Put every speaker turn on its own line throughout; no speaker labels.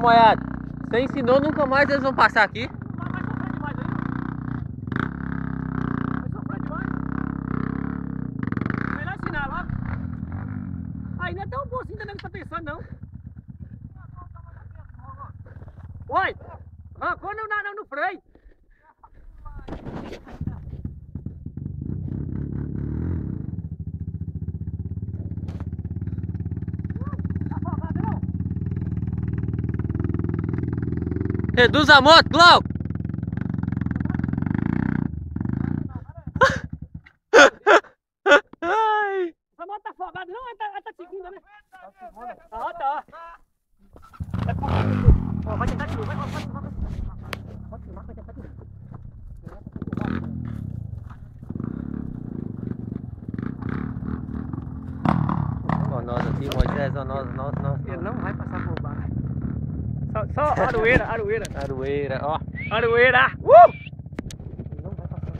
moiada, você ensinou, nunca mais eles vão passar aqui.
Melhor ensinar logo. Aí não é tão bom assim também que você tá pensando, não. Oi! Arrancou no freio.
Reduz a moto, Glauco!
Essa moto tá afogada, não? Ela tá segunda, né? Ah, tá. Ó, vai tentar de novo, vai filmar. Pode filmar, vai tentar de novo.
Ó, nós aqui, Moisés, ó, nós.
Ele não vai passar por baixo. Só aroeira.
Aroeira, ó.
Aroeira! Ele não vai passar.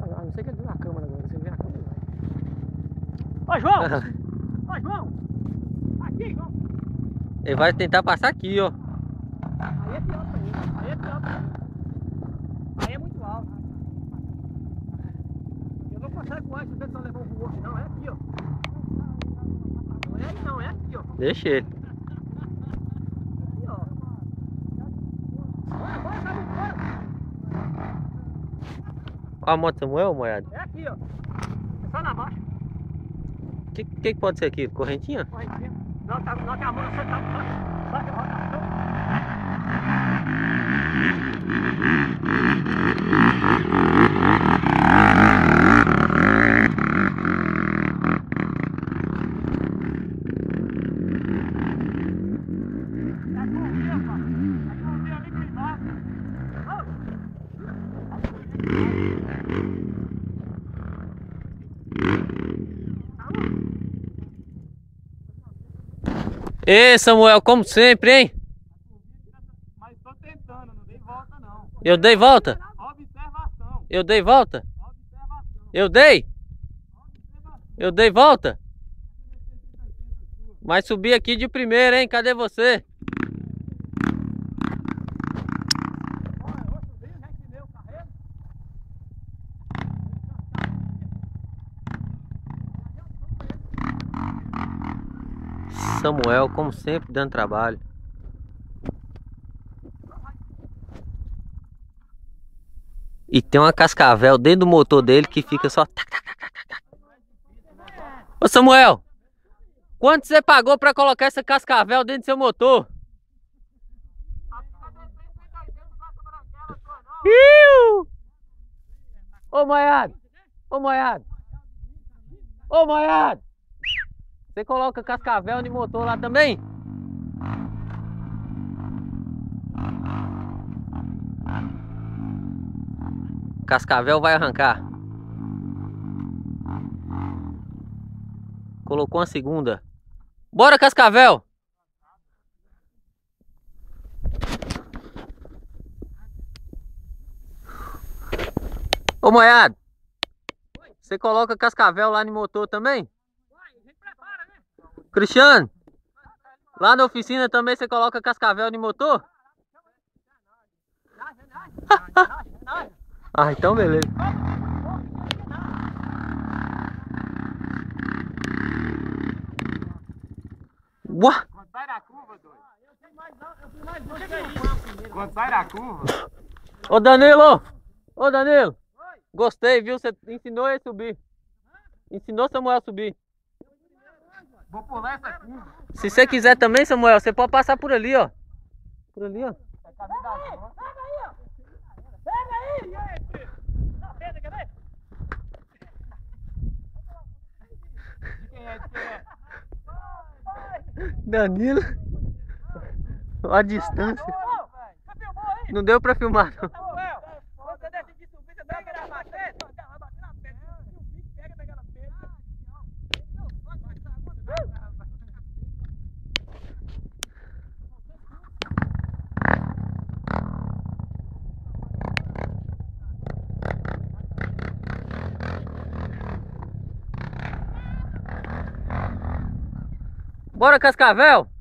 A não ser que ele viu a câmera agora. Se ele ver a câmera, ele vai. Ô, João! Aqui, João!
Ele vai tentar passar aqui, ó.
Aí é pior pra ele. Aí é muito alto. Eu não consigo com essa, se eu levar um voo, não. É aqui, ó. Não é aí, não. É aqui, ó.
Deixa ele.
Aqui, ó. Bora.
Ó a moto Samuel, moiada.
É aqui, ó. É só na baixa.
Que pode ser aqui? Correntinha?
Correntinha. Não, tá a mão, só que a roda.
Ê, Samuel, como sempre, hein?
Mas tô tentando, não dei volta não.
Eu dei volta?
Observação.
Eu dei volta?
Observação.
Eu dei? Eu dei volta? Mas subi aqui de primeira, hein? Cadê você? Samuel, como sempre, dando trabalho. E tem uma cascavel dentro do motor dele que fica só... Ô Samuel, quanto você pagou pra colocar essa cascavel dentro do seu motor? Iu! Ô moiado! Você coloca cascavel no motor lá também? Cascavel vai arrancar. Colocou uma segunda. Bora, cascavel! Ô moiado, você coloca cascavel lá no motor também? Cristiano, lá na oficina também você coloca cascavel no motor? Ah, então beleza. Uá!
Quando sai da curva, doido. Quando sai da curva.
Ô Danilo! Gostei, viu? Você ensinou ele a subir. Ensinou Samuel a subir.
Vou pular essa curva.
Se você quiser também, Samuel, você pode passar por ali, ó. Por ali, ó.
Pega aí! Tá vendo, quer ver? De quem é?
Danilo. A distância.
Você filmou aí?
Não deu pra filmar, não.
Samuel, você decide subir, você pega na machete. Vai bater na pedra. Pega naquela pedra.
Bora, cascavel!